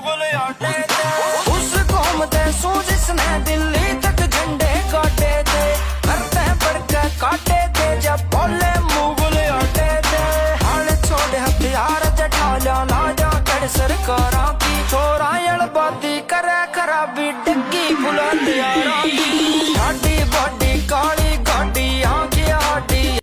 बुलाटे थे। उस घूमते सूझ इसने दिल्ली तक झंडे काटे थे। करते बड़के काटे थे जब बोले मुंह बुलाटे थे। हाल छोड़े हथियार जठा लिया ना जा कर सरकारां की। छोरा बाती करे खराबी डिग्गी बुलंद यारां की।